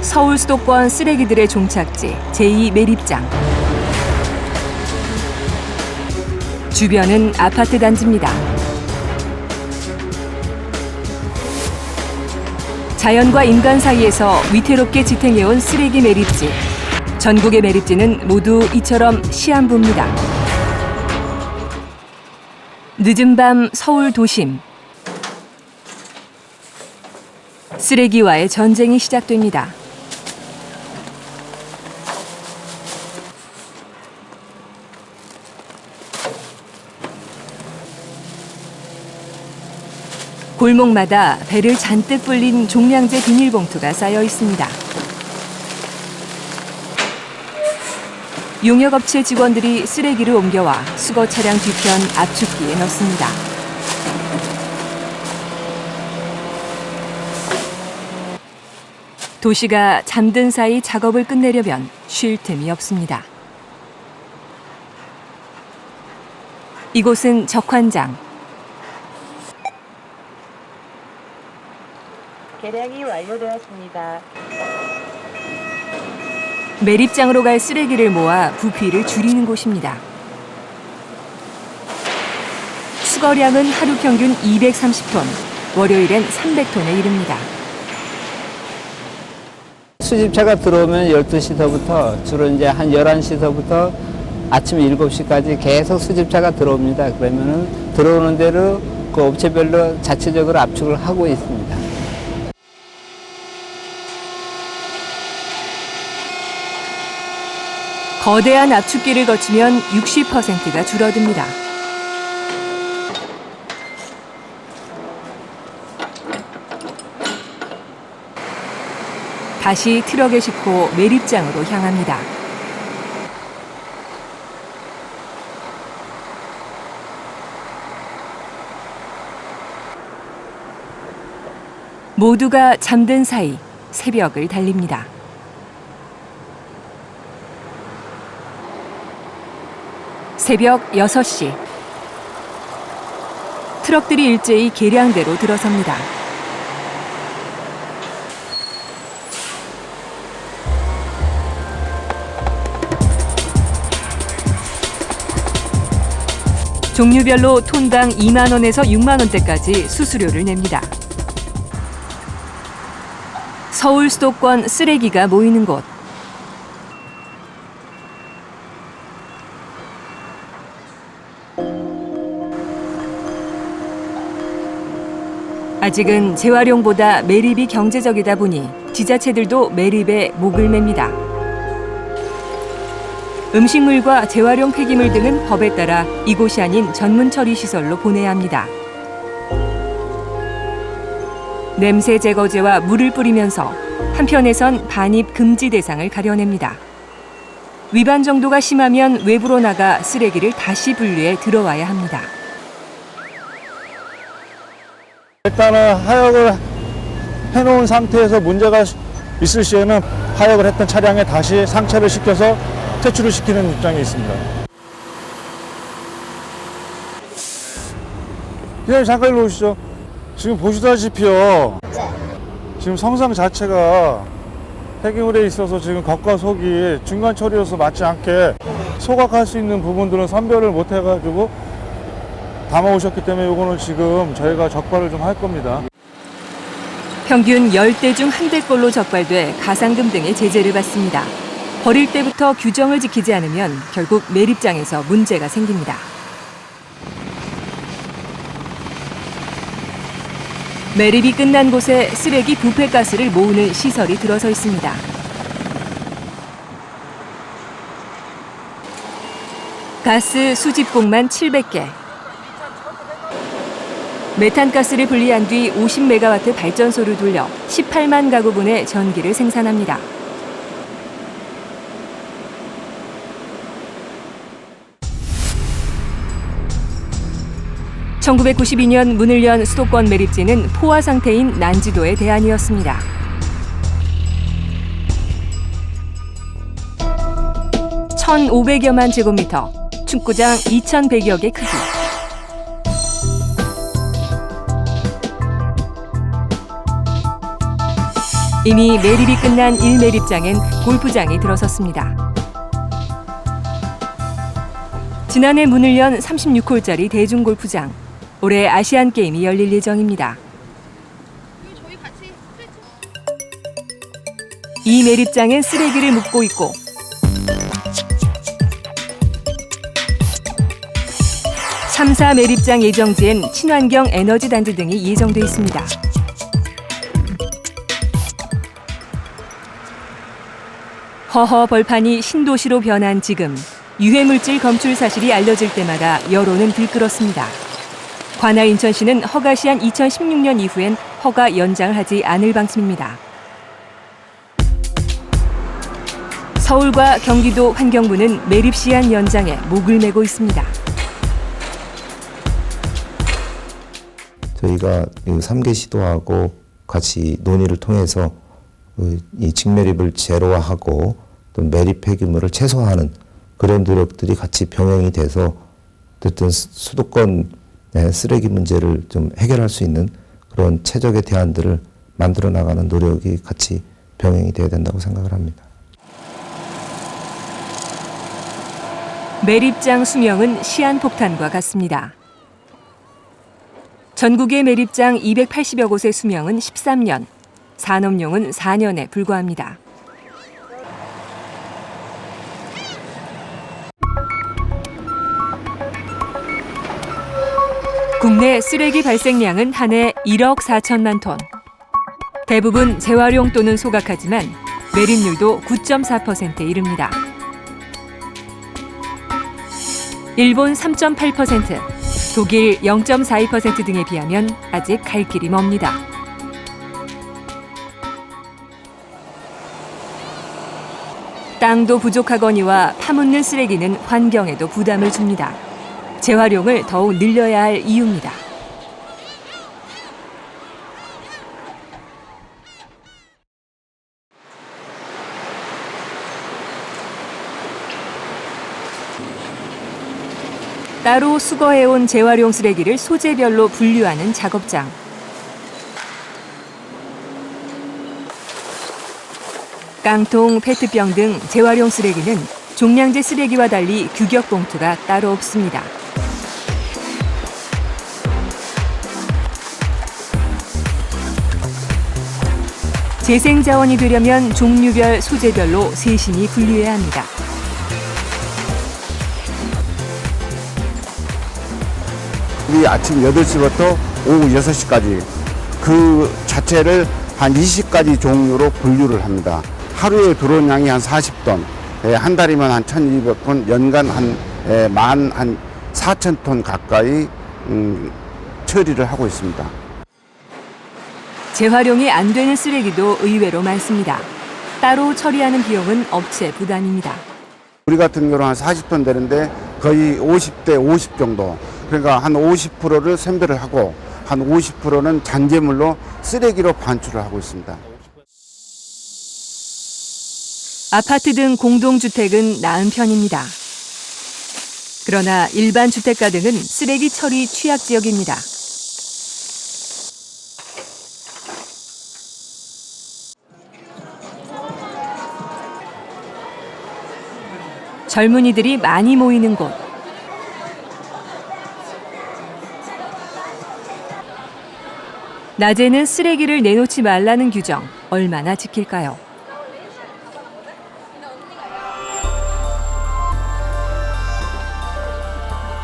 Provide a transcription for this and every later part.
서울 수도권 쓰레기들의 종착지 제2 매립장. 주변은 아파트 단지입니다. 자연과 인간 사이에서 위태롭게 지탱해온 쓰레기 매립지. 전국의 매립지는 모두 이처럼 시한부입니다. 늦은 밤 서울 도심. 쓰레기와의 전쟁이 시작됩니다. 골목마다 배를 잔뜩 불린 종량제 비닐봉투가 쌓여 있습니다. 용역업체 직원들이 쓰레기를 옮겨와 수거 차량 뒤편 압축기에 넣습니다. 도시가 잠든 사이 작업을 끝내려면 쉴 틈이 없습니다. 이곳은 적환장. 개량이 완료되었습니다. 매립장으로 갈 쓰레기를 모아 부피를 줄이는 곳입니다. 수거량은 하루 평균 230톤, 월요일엔 300톤에 이릅니다. 수집차가 들어오면 12시서부터 주로 이제 한 11시서부터 아침 7시까지 계속 수집차가 들어옵니다. 그러면은 들어오는 대로 그 업체별로 자체적으로 압축을 하고 있습니다. 거대한 압축기를 거치면 60%가 줄어듭니다. 다시 트럭에 싣고 매립장으로 향합니다. 모두가 잠든 사이 새벽을 달립니다. 새벽 6시. 트럭들이 일제히 계량대로 들어섭니다. 종류별로 톤당 2만 원에서 6만 원대까지 수수료를 냅니다. 서울 수도권 쓰레기가 모이는 곳. 아직은 재활용보다 매립이 경제적이다 보니 지자체들도 매립에 목을 맵니다. 음식물과 재활용 폐기물 등은 법에 따라 이곳이 아닌 전문 처리 시설로 보내야 합니다. 냄새 제거제와 물을 뿌리면서 한편에선 반입 금지 대상을 가려냅니다. 위반 정도가 심하면 외부로 나가 쓰레기를 다시 분류해 들어와야 합니다. 일단은 하역을 해놓은 상태에서 문제가 있을 시에는 하역을 했던 차량에 다시 상차를 시켜서 퇴출을 시키는 입장에 있습니다. 기자님 잠깐 일로 오시죠. 지금 보시다시피요. 지금 성상 자체가 폐기물에 있어서 지금 겉과 속이 중간 처리여서 맞지 않게 소각할 수 있는 부분들은 선별을 못 해가지고 담아오셨기 때문에 이거는 지금 저희가 적발을 좀 할 겁니다. 평균 10대 중 1대꼴로 적발돼 가상금 등의 제재를 받습니다. 버릴 때부터 규정을 지키지 않으면 결국 매립장에서 문제가 생깁니다. 매립이 끝난 곳에 쓰레기 부패가스를 모으는 시설이 들어서 있습니다. 가스 수집공만 700개. 메탄가스를 분리한 뒤 50메가와트 발전소를 돌려 18만 가구분의 전기를 생산합니다. (1992년) 문을 연 수도권 매립지는 포화 상태인 난지도의 대안이었습니다. (1,500여만 제곱미터) 축구장 2,100여 개 크기. 이미 매립이 끝난 1매립장엔 골프장이 들어섰습니다. 지난해 문을 연 36홀짜리 대중골프장. 올해 아시안게임이 열릴 예정입니다. 이 매립장엔 쓰레기를 묻고 있고 삼, 사 매립장 예정지엔 친환경 에너지 단지 등이 예정돼 있습니다. 허허 벌판이 신도시로 변한 지금 유해물질 검출 사실이 알려질 때마다 여론은 들끓었습니다. 관할 인천시는 허가 시한 2016년 이후엔 허가 연장을 하지 않을 방침입니다. 서울과 경기도 환경부는 매립 시한 연장에 목을 메고 있습니다. 저희가 3개 시도하고 같이 논의를 통해서 이 직매립을 제로화하고 또 매립 폐기물을 최소화하는 그런 노력들이 같이 병행이 돼서 어쨌든 수도권 쓰레기 문제를 좀 해결할 수 있는 그런 최적의 대안들을 만들어 나가는 노력이 같이 병행이 돼야 된다고 생각을 합니다. 매립장 수명은 시한폭탄과 같습니다. 전국의 매립장 280여 곳의 수명은 13년, 산업용은 4년에 불과합니다. 국내 쓰레기 발생량은 한 해 1억 4천만 톤. 대부분 재활용 또는 소각하지만 매립률도 9.4%에 이릅니다. 일본 3.8%, 독일 0.42% 등에 비하면 아직 갈 길이 멉니다. 땅도 부족하거니와 파묻는 쓰레기는 환경에도 부담을 줍니다. 재활용을 더욱 늘려야 할 이유입니다. 따로 수거해온 재활용 쓰레기를 소재별로 분류하는 작업장. 깡통, 페트병 등 재활용 쓰레기는 종량제 쓰레기와 달리 규격 봉투가 따로 없습니다. 재생자원이 되려면 종류별, 소재별로 세심히 분류해야 합니다. 우리 아침 8시부터 오후 6시까지 그 자체를 한 20가지 종류로 분류를 합니다. 하루에 들어온 양이 한 40톤, 한 달이면 한 1,200톤, 연간 한 4,000톤 가까이 처리를 하고 있습니다. 재활용이 안 되는 쓰레기도 의외로 많습니다. 따로 처리하는 비용은 업체 부담입니다. 우리 같은 경우는 한 40톤 되는데 거의 50대 50 정도. 그러니까 한 50%를 선별을 하고 한 50%는 잔재물로 쓰레기로 반출을 하고 있습니다. 아파트 등 공동주택은 나은 편입니다. 그러나 일반 주택가 등은 쓰레기 처리 취약 지역입니다. 젊은이들이 많이 모이는 곳. 낮에는 쓰레기를 내놓지 말라는 규정, 얼마나 지킬까요?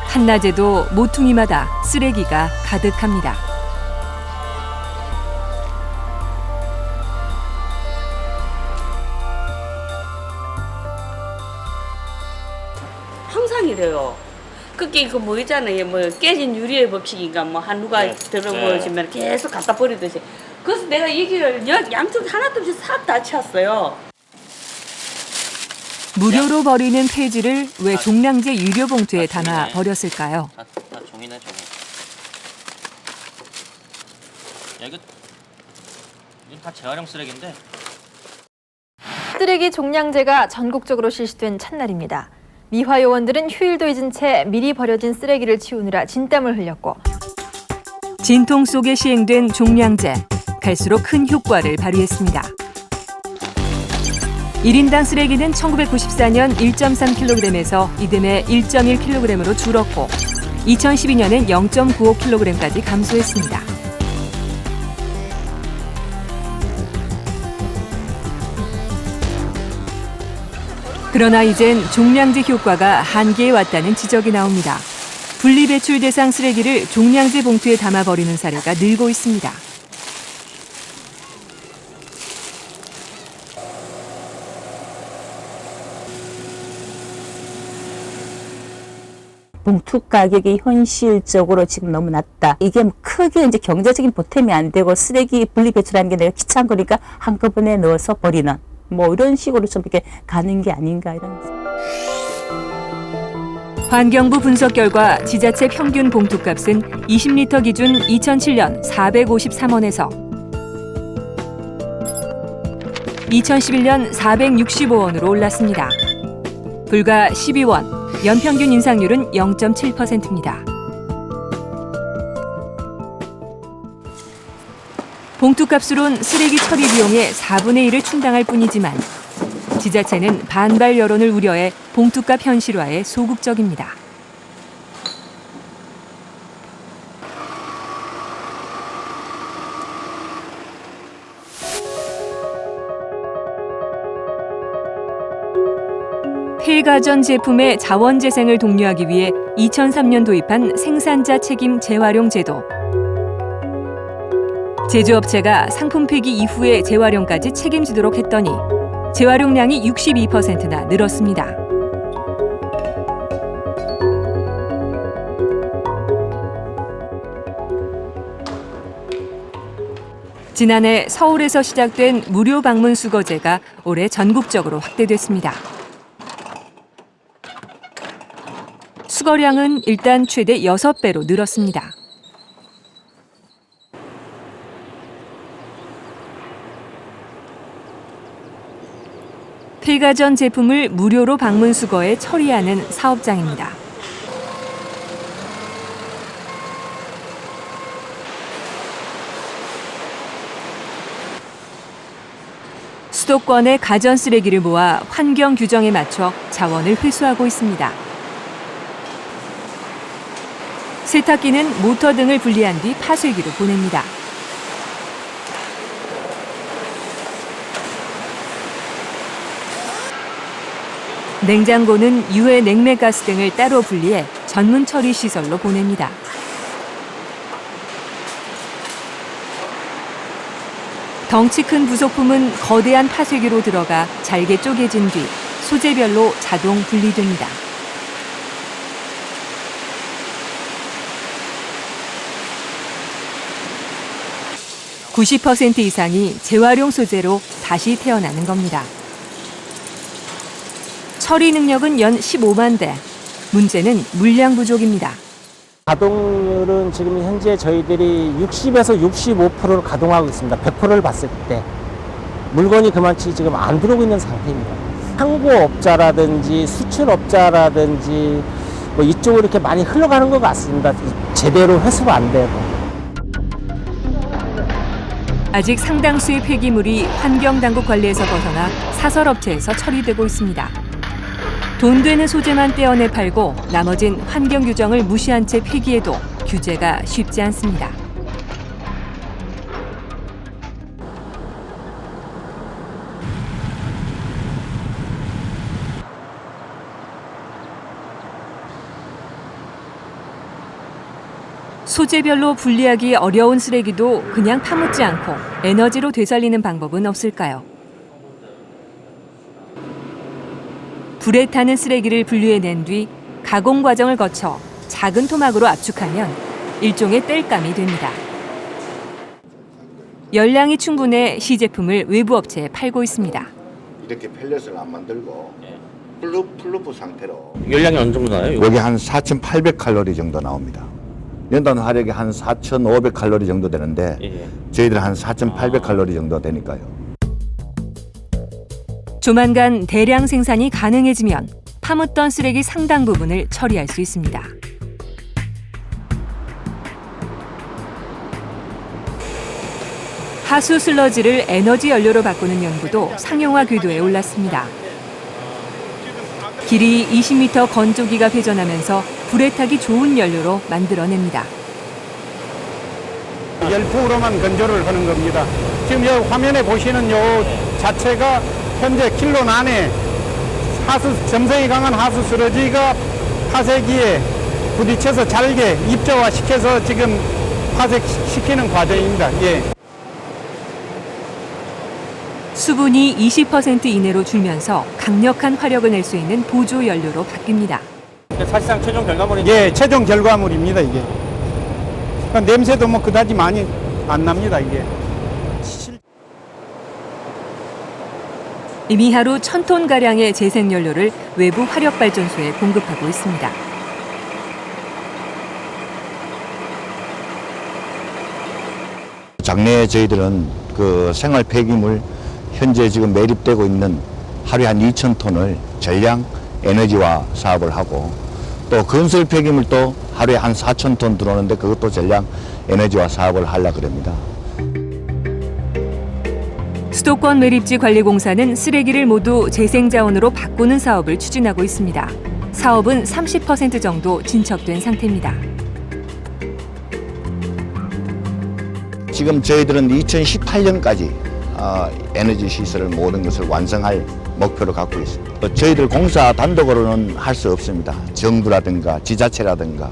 한낮에도 모퉁이마다 쓰레기가 가득합니다. 항상 이래요. 그게 그 뭐 있잖아요. 뭐 깨진 유리의 법칙인가 뭐 한 누가 들어보시면 계속 갖다 버리듯이. 그래서 내가 얘기를 양쪽 하나도 없이 싹 다 치웠어요. 무료로 버리는 폐지를 왜 종량제 유료 봉투에 담아 버렸을까요? 다 종이네, 종이. 야, 이거 다 재활용 쓰레기인데. 쓰레기 종량제가 전국적으로 실시된 첫날입니다. 미화요원들은 휴일도 잊은 채 미리 버려진 쓰레기를 치우느라 진땀을 흘렸고 진통 속에 시행된 종량제, 갈수록 큰 효과를 발휘했습니다. 1인당 쓰레기는 1994년 1.3kg에서 이듬해 1.1kg으로 줄었고 2012년엔 0.95kg까지 감소했습니다. 그러나 이젠 종량제 효과가 한계에 왔다는 지적이 나옵니다. 분리배출 대상 쓰레기를 종량제 봉투에 담아버리는 사례가 늘고 있습니다. 봉투 가격이 현실적으로 지금 너무 낮다. 이게 크게 이제 경제적인 보탬이 안 되고 쓰레기 분리 배출하는 게 내가 귀찮은 거니까 한꺼번에 넣어서 버리는 뭐 이런 식으로 좀 이렇게 가는 게 아닌가 이런. 환경부 분석 결과 지자체 평균 봉투값은 20리터 기준 2007년 453원에서 2011년 465원으로 올랐습니다. 불과 12원, 연평균 인상률은 0.7%입니다. 봉투값으론 쓰레기 처리 비용의 4분의 1을 충당할 뿐이지만 지자체는 반발 여론을 우려해 봉투값 현실화에 소극적입니다. 폐가전 제품의 자원재생을 독려하기 위해 2003년 도입한 생산자 책임 재활용 제도. 제조업체가 상품 폐기 이후의 재활용까지 책임지도록 했더니 재활용량이 62%나 늘었습니다. 지난해 서울에서 시작된 무료 방문 수거제가 올해 전국적으로 확대됐습니다. 수거량은 일단 최대 6배로 늘었습니다. 폐가전 제품을 무료로 방문 수거해 처리하는 사업장입니다. 수도권의 가전 쓰레기를 모아 환경 규정에 맞춰 자원을 회수하고 있습니다. 세탁기는 모터 등을 분리한 뒤 파쇄기로 보냅니다. 냉장고는 유해 냉매가스 등을 따로 분리해 전문 처리 시설로 보냅니다. 덩치 큰 부속품은 거대한 파쇄기로 들어가 잘게 쪼개진 뒤 소재별로 자동 분리됩니다. (90% 이상이 재활용 소재로 다시 태어나는 겁니다. 처리 능력은 연 15만 대. 문제는 물량 부족입니다. 가동률은 지금 현재 저희들이 60에서 65%를 가동하고 있습니다. 100%를 봤을 때. 물건이 그만치 지금 안 들어오고 있는 상태입니다. 항구업자라든지 수출업자라든지 뭐 이쪽으로 이렇게 많이 흘러가는 것 같습니다. 제대로 회수가 안 되고. 아직 상당수의 폐기물이 환경당국 관리에서 벗어나 사설업체에서 처리되고 있습니다. 돈 되는 소재만 떼어내 팔고 나머진 환경 규정을 무시한 채 폐기해도 규제가 쉽지 않습니다. 소재별로 분리하기 어려운 쓰레기도 그냥 파묻지 않고 에너지로 되살리는 방법은 없을까요? 불에 타는 쓰레기를 분류해낸 뒤 가공 과정을 거쳐 작은 토막으로 압축하면 일종의 땔감이 됩니다. 열량이 충분해 시제품을 외부 업체에 팔고 있습니다. 이렇게 펠렛을 안 만들고 플루프 상태로. 열량이 어느 정도 나요? 여기 한 4,800칼로리 정도 나옵니다. 연단 화력이 한 4,500칼로리 정도 되는데 저희들 한 4,800칼로리 정도 되니까요. 조만간 대량 생산이 가능해지면 파묻던 쓰레기 상당 부분을 처리할 수 있습니다. 하수 슬러지를 에너지 연료로 바꾸는 연구도 상용화 궤도에 올랐습니다. 길이 20m 건조기가 회전하면서 불에 타기 좋은 연료로 만들어냅니다. 열풍으로만 건조를 하는 겁니다. 지금 이 화면에 보시는 요 자체가 현재 킬론 안에 점성이 강한 하수 슬러지가 파쇄기에 부딪혀서 잘게 입자화시켜서 지금 파쇄시키는 과정입니다. 예. 수분이 20% 이내로 줄면서 강력한 화력을 낼 수 있는 보조 연료로 바뀝니다. 사실상 최종 결과물이 예, 최종 결과물입니다, 이게. 그러니까 냄새도 뭐 그다지 많이 안 납니다, 이게. 이미 하루 1,000톤가량의 재생연료를 외부 화력발전소에 공급하고 있습니다. 장래에 저희들은 그 생활 폐기물 현재 지금 매립되고 있는 하루에 한 2,000톤을 전량 에너지화 사업을 하고 또 건설 폐기물도 하루에 한 4,000톤 들어오는데 그것도 전량 에너지화 사업을 하려고 합니다. 수도권 매립지 관리공사는 쓰레기를 모두 재생자원으로 바꾸는 사업을 추진하고 있습니다. 사업은 30% 정도 진척된 상태입니다. 지금 저희들은 2018년까지 에너지 시설을 모든 것을 완성할 목표를 갖고 있습니다. 저희들 공사 단독으로는 할 수 없습니다. 정부라든가 지자체라든가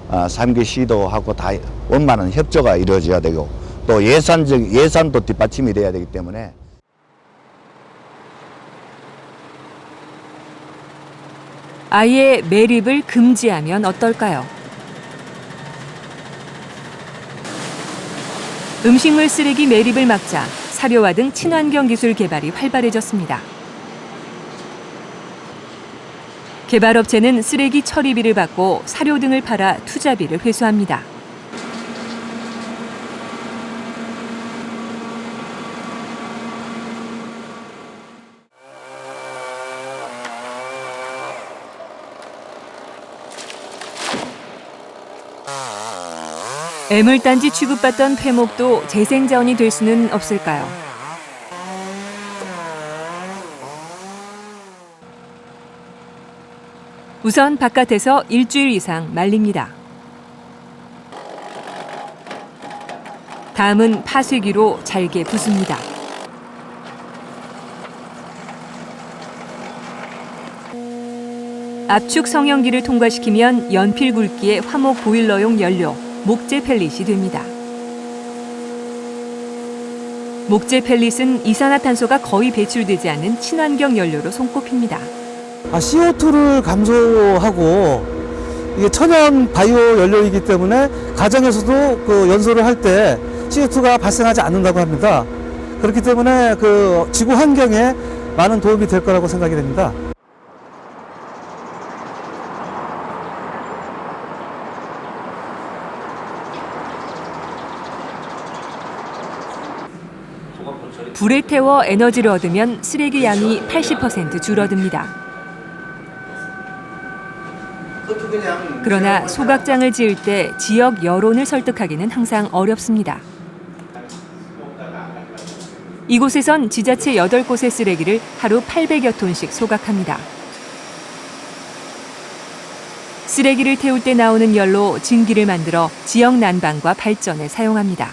3개 시도하고 다 원만한 협조가 이루어져야 되고 또 예산도 뒷받침이 돼야 되기 때문에 아예 매립을 금지하면 어떨까요? 음식물 쓰레기 매립을 막자 사료화 등 친환경 기술 개발이 활발해졌습니다. 개발업체는 쓰레기 처리비를 받고 사료 등을 팔아 투자비를 회수합니다. 애물단지 취급받던 폐목도 재생자원이 될 수는 없을까요? 우선 바깥에서 일주일 이상 말립니다. 다음은 파쇄기로 잘게 부숩니다. 압축 성형기를 통과시키면 연필 굵기의 화목 보일러용 연료, 목재 펠릿이 됩니다. 목재 펠릿은 이산화탄소가 거의 배출되지 않는 친환경 연료로 손꼽힙니다. CO2를 감소하고 이게 천연 바이오 연료이기 때문에 가정에서도 그 연소를 할 때 CO2가 발생하지 않는다고 합니다. 그렇기 때문에 그 지구 환경에 많은 도움이 될 거라고 생각이 됩니다. 불에 태워 에너지를 얻으면 쓰레기 양이 80% 줄어듭니다. 그러나 소각장을 지을 때 지역 여론을 설득하기는 항상 어렵습니다. 이곳에선 지자체 8곳의 쓰레기를 하루 800여 톤씩 소각합니다. 쓰레기를 태울 때 나오는 열로 증기를 만들어 지역 난방과 발전에 사용합니다.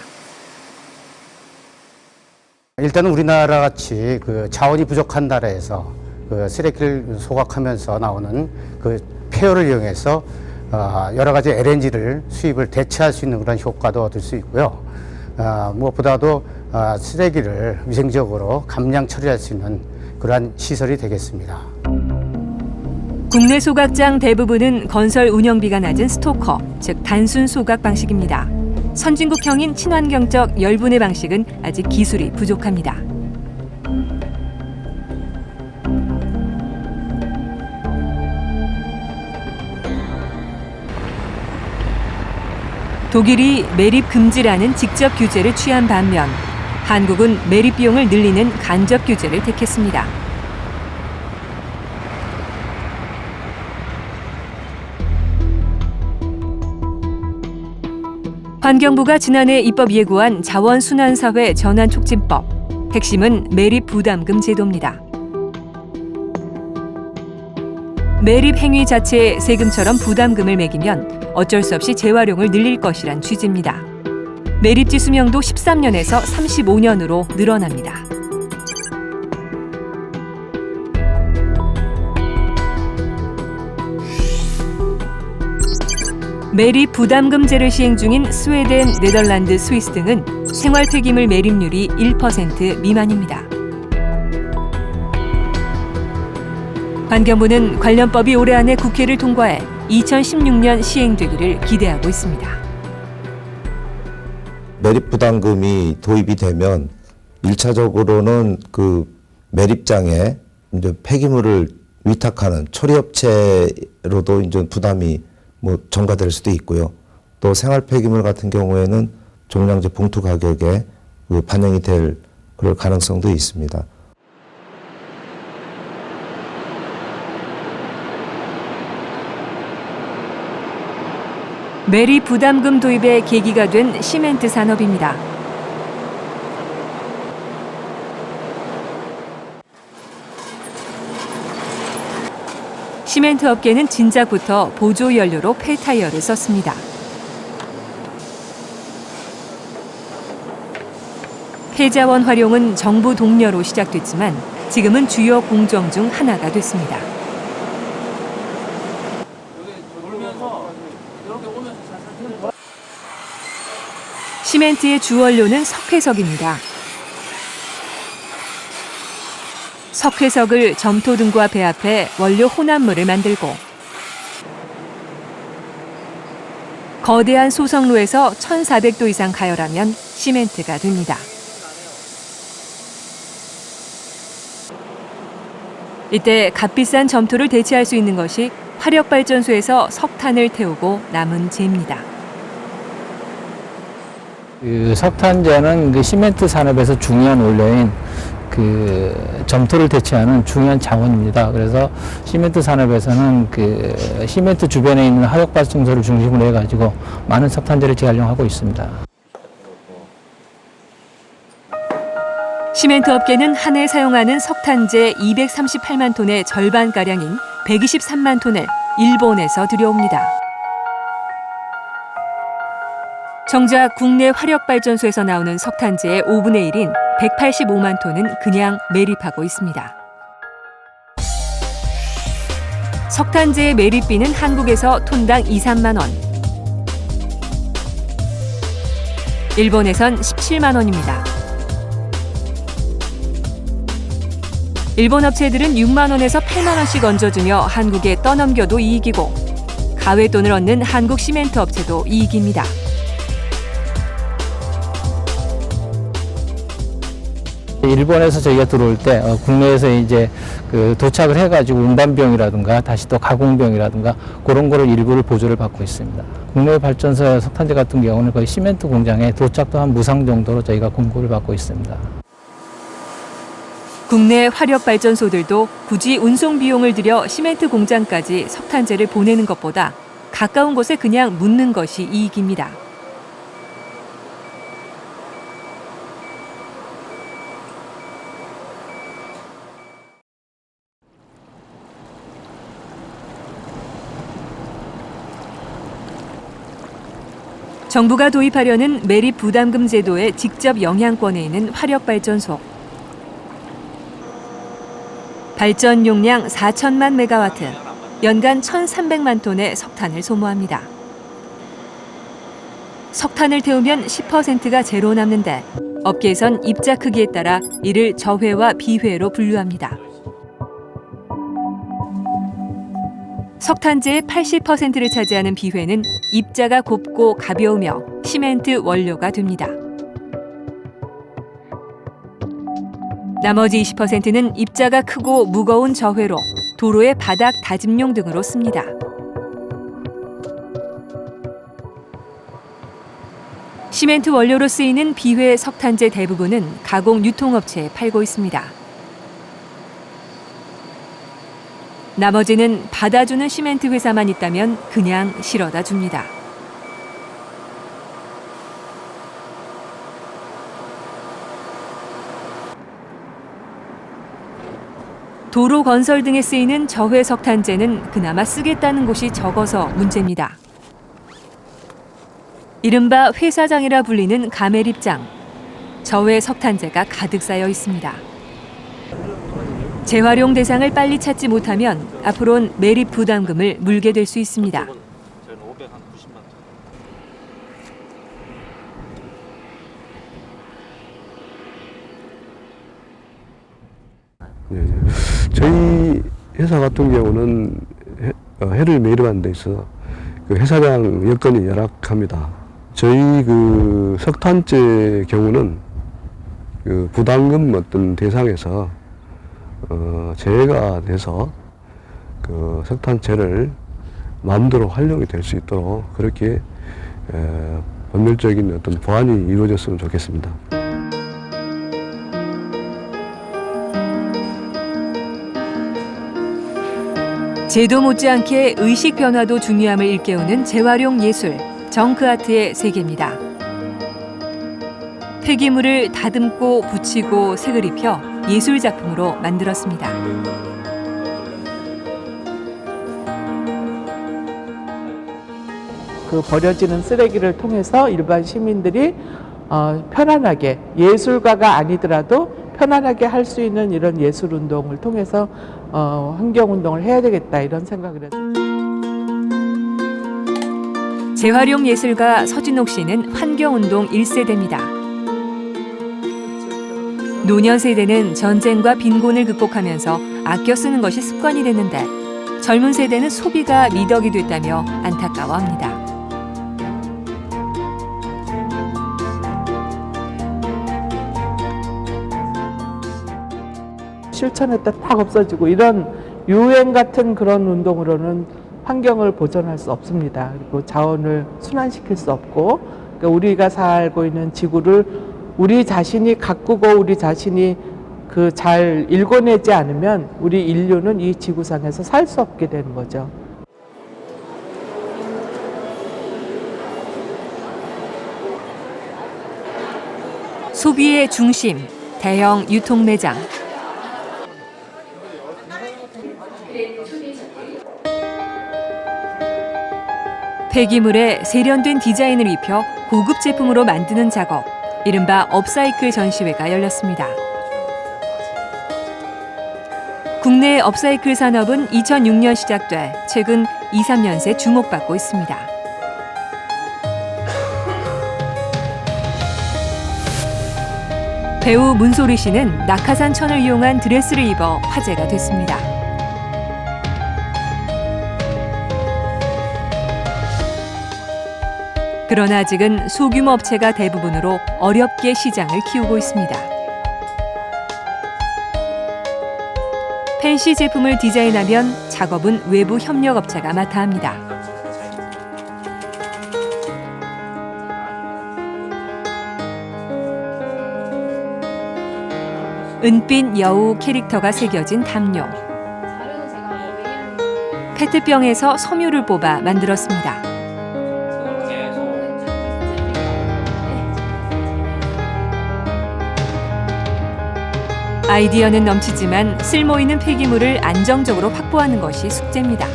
일단은 우리나라 같이 그 자원이 부족한 나라에서 그 쓰레기를 소각하면서 나오는 그 폐열을 이용해서 여러 가지 LNG를 수입을 대체할 수 있는 그런 효과도 얻을 수 있고요. 무엇보다도 쓰레기를 위생적으로 감량 처리할 수 있는 그러한 시설이 되겠습니다. 국내 소각장 대부분은 건설 운영비가 낮은 스토커, 즉 단순 소각 방식입니다. 선진국형인 친환경적 열분해 방식은 아직 기술이 부족합니다. 독일이 매립 금지라는 직접 규제를 취한 반면 한국은 매립 비용을 늘리는 간접 규제를 택했습니다. 환경부가 지난해 입법 예고한 자원순환사회 전환촉진법. 핵심은 매립 부담금 제도입니다. 매립 행위 자체에 세금처럼 부담금을 매기면 어쩔 수 없이 재활용을 늘릴 것이란 취지입니다. 매립지 수명도 13년에서 35년으로 늘어납니다. 매립 부담금제를 시행 중인 스웨덴, 네덜란드, 스위스 등은 생활 폐기물 매립률이 1% 미만입니다. 환경부는 관련법이 올해 안에 국회를 통과해 2016년 시행되기를 기대하고 있습니다. 매립 부담금이 도입이 되면 1차적으로는 그 매립장에 이제 폐기물을 위탁하는 처리업체로도 이제 부담이 전가될 수도 있고요. 또 생활 폐기물 같은 경우에는 종량제 봉투 가격에 반영이 될 그럴 가능성도 있습니다. 매립 부담금 도입의 계기가 된 시멘트 산업입니다. 시멘트 업계는 진작부터 보조 연료로 폐타이어를 썼습니다. 폐자원 활용은 정부 독려로 시작됐지만 지금은 주요 공정 중 하나가 됐습니다. 시멘트의 주원료는 석회석입니다. 석회석을 점토 등과 배합해 원료 혼합물을 만들고 거대한 소성로에서 1400도 이상 가열하면 시멘트가 됩니다. 이때 값비싼 점토를 대체할 수 있는 것이 화력발전소에서 석탄을 태우고 남은 재입니다. 석탄재는 시멘트 산업에서 중요한 원료인 점토를 대체하는 중요한 자원입니다. 그래서 시멘트 산업에서는 시멘트 주변에 있는 화력발전소를 중심으로 해가지고 많은 석탄재를 재활용하고 있습니다. 시멘트 업계는 한 해 사용하는 석탄재 238만 톤의 절반가량인 123만 톤을 일본에서 들여옵니다. 정작 국내 화력발전소에서 나오는 석탄재의 5분의 1인 185만 톤은 그냥 매립하고 있습니다. 석탄재의 매립비는 한국에서 톤당 2, 3만 원, 일본에선 17만 원입니다. 일본 업체들은 6만 원에서 8만 원씩 얹어주며 한국에 떠넘겨도 이익이고 가외돈을 얻는 한국 시멘트 업체도 이익입니다. 일본에서 저희가 들어올 때 국내에서 이제 도착을 해가지고 운반비용이라든가 다시 또 가공비용이라든가 그런 거를 일부를 보조를 받고 있습니다. 국내 발전소 석탄재 같은 경우는 거의 시멘트 공장에 도착도 한 무상 정도로 저희가 공급을 받고 있습니다. 국내 화력발전소들도 굳이 운송 비용을 들여 시멘트 공장까지 석탄재를 보내는 것보다 가까운 곳에 그냥 묻는 것이 이익입니다. 정부가 도입하려는 매립 부담금 제도의 직접 영향권에 있는 화력발전소. 발전 용량 4천만 메가와트, 연간 1,300만 톤의 석탄을 소모합니다. 석탄을 태우면 10%가 제로 남는데 업계에선 입자 크기에 따라 이를 저회와 비회로 분류합니다. 석탄재의 80%를 차지하는 비회는 입자가 곱고 가벼우며 시멘트 원료가 됩니다. 나머지 20%는 입자가 크고 무거운 저회로 도로의 바닥 다짐용 등으로 씁니다. 시멘트 원료로 쓰이는 비회 석탄재 대부분은 가공 유통업체에 팔고 있습니다. 나머지는 받아주는 시멘트 회사만 있다면 그냥 실어다 줍니다. 도로 건설 등에 쓰이는 저회석탄재는 그나마 쓰겠다는 곳이 적어서 문제입니다. 이른바 회사장이라 불리는 가매립장. 저회석탄재가 가득 쌓여 있습니다. 재활용 대상을 빨리 찾지 못하면 앞으론 매립 부담금을 물게 될 수 있습니다. 저희 회사 같은 경우는 해를 매립하는 데 있어서 그 회사장 여건이 열악합니다. 저희 그 석탄재 경우는 그 부담금 어떤 대상에서 제외가 돼서 그 석탄재를 마음대로 활용이 될 수 있도록 그렇게 법률적인 어떤 보완이 이루어졌으면 좋겠습니다. 제도 못지않게 의식 변화도 중요함을 일깨우는 재활용 예술, 정크아트의 세계입니다. 폐기물을 다듬고 붙이고 색을 입혀 예술 작품으로 만들었습니다. 그 버려지는 쓰레기를 통해서 일반 시민들이 편안하게 예술가가 아니더라도 편안하게 할 수 있는 이런 예술 운동을 통해서 환경 운동을 해야 되겠다 이런 생각을 해서. 재활용 예술가 서진옥 씨는 환경운동 1세대입니다. 노년 세대는 전쟁과 빈곤을 극복하면서 아껴 쓰는 것이 습관이 됐는데 젊은 세대는 소비가 미덕이 됐다며 안타까워합니다. 실천했다 딱 없어지고 이런 유행 같은 그런 운동으로는 환경을 보존할 수 없습니다. 그리고 자원을 순환시킬 수 없고 그러니까 우리가 살고 있는 지구를 우리 자신이 가꾸고 우리 자신이 그 잘 일궈내지 않으면 우리 인류는 이 지구상에서 살 수 없게 되는 거죠. 소비의 중심, 대형 유통 매장. 폐기물에 세련된 디자인을 입혀 고급 제품으로 만드는 작업, 이른바 업사이클 전시회가 열렸습니다. 국내 업사이클 산업은 2006년 시작돼 최근 2, 3년 새 주목받고 있습니다. 배우 문소리 씨는 낙하산 천을 이용한 드레스를 입어 화제가 됐습니다. 그러나 아직은 소규모 업체가 대부분으로 어렵게 시장을 키우고 있습니다. 팬시 제품을 디자인하면 작업은 외부 협력업체가 맡아 합니다. 은빛 여우 캐릭터가 새겨진 담요. 페트병에서 섬유를 뽑아 만들었습니다. 아이디어는 넘치지만 쓸모있는 폐기물을 안정적으로 확보하는 것이 숙제입니다.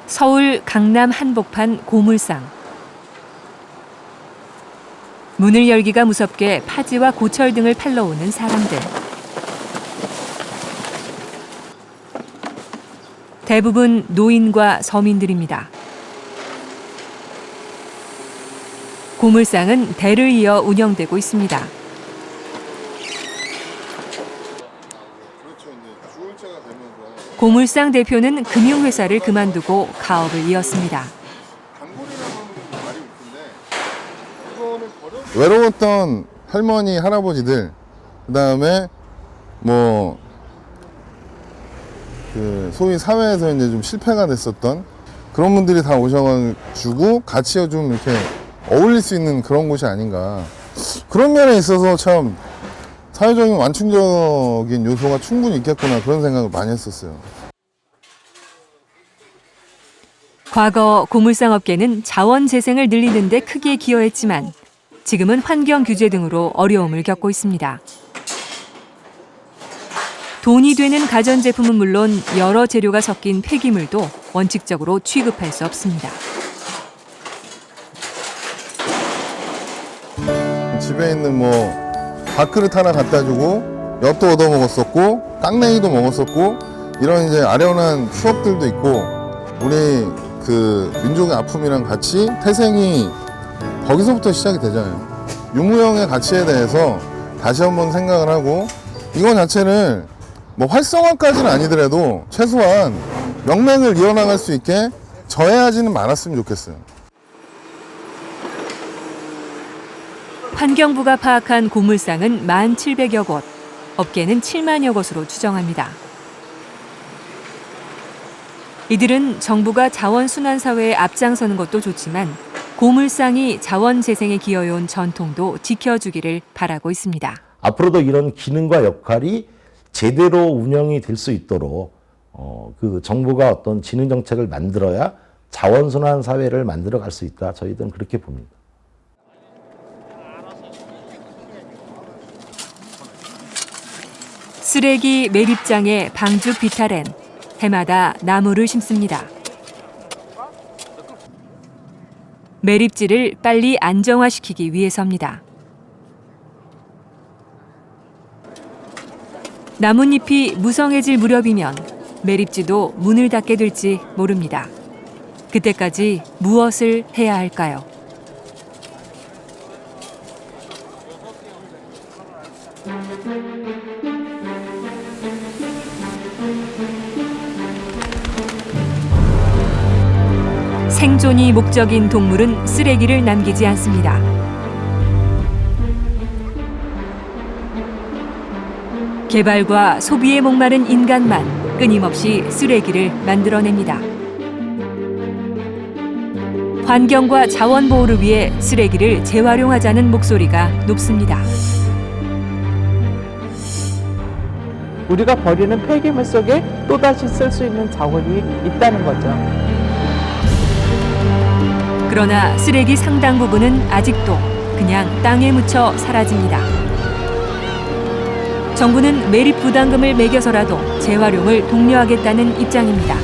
서울 강남 한복판 고물상. 문을 열기가 무섭게 파지와 고철 등을 팔러 오는 사람들. 대부분 노인과 서민들입니다. 고물상은 대를 이어 운영되고 있습니다. 고물상 대표는 금융회사를 그만두고 가업을 이었습니다. 외로웠던 할머니, 할아버지들, 그다음에 뭐 그 소위 사회에서 이제 좀 실패가 됐었던 그런 분들이 다 오셔가지고 같이 좀 이렇게 어울릴 수 있는 그런 곳이 아닌가. 그런 면에 있어서 참 사회적인 완충적인 요소가 충분히 있겠구나 그런 생각을 많이 했었어요. 과거 고물상 업계는 자원 재생을 늘리는 데 크게 기여했지만 지금은 환경 규제 등으로 어려움을 겪고 있습니다. 돈이 되는 가전제품은 물론 여러 재료가 섞인 폐기물도 원칙적으로 취급할 수 없습니다. 집에 있는 뭐 밥그릇 하나 갖다 주고 엿도 얻어 먹었었고 깡냉이도 먹었었고 이런 이제 아련한 추억들도 있고 우리 그 민족의 아픔이랑 같이 태생이 거기서부터 시작이 되잖아요. 유무형의 가치에 대해서 다시 한번 생각을 하고 이거 자체를 뭐 활성화까지는 아니더라도 최소한 명맥을 이어나갈 수 있게 저해하지는 말았으면 좋겠어요. 환경부가 파악한 고물상은 1,700여 곳, 업계는 7만여 곳으로 추정합니다. 이들은 정부가 자원순환사회에 앞장서는 것도 좋지만 고물상이 자원재생에 기여해온 전통도 지켜주기를 바라고 있습니다. 앞으로도 이런 기능과 역할이 제대로 운영이 될 수 있도록 그 정부가 어떤 진흥 정책을 만들어야 자원순환 사회를 만들어 갈 수 있다. 저희들은 그렇게 봅니다. 쓰레기 매립장의 방죽 비탈엔 해마다 나무를 심습니다. 매립지를 빨리 안정화시키기 위해서입니다. 나뭇잎이 무성해질 무렵이면 매립지도 문을 닫게 될지 모릅니다. 그때까지 무엇을 해야 할까요? 생존이 목적인 동물은 쓰레기를 남기지 않습니다. 개발과 소비에 목마른 인간만 끊임없이 쓰레기를 만들어냅니다. 환경과 자원 보호를 위해 쓰레기를 재활용하자는 목소리가 높습니다. 우리가 버리는 폐기물 속에 또다시 쓸 수 있는 자원이 있다는 거죠. 그러나 쓰레기 상당 부분은 아직도 그냥 땅에 묻혀 사라집니다. 정부는 매립 부담금을 매겨서라도 재활용을 독려하겠다는 입장입니다.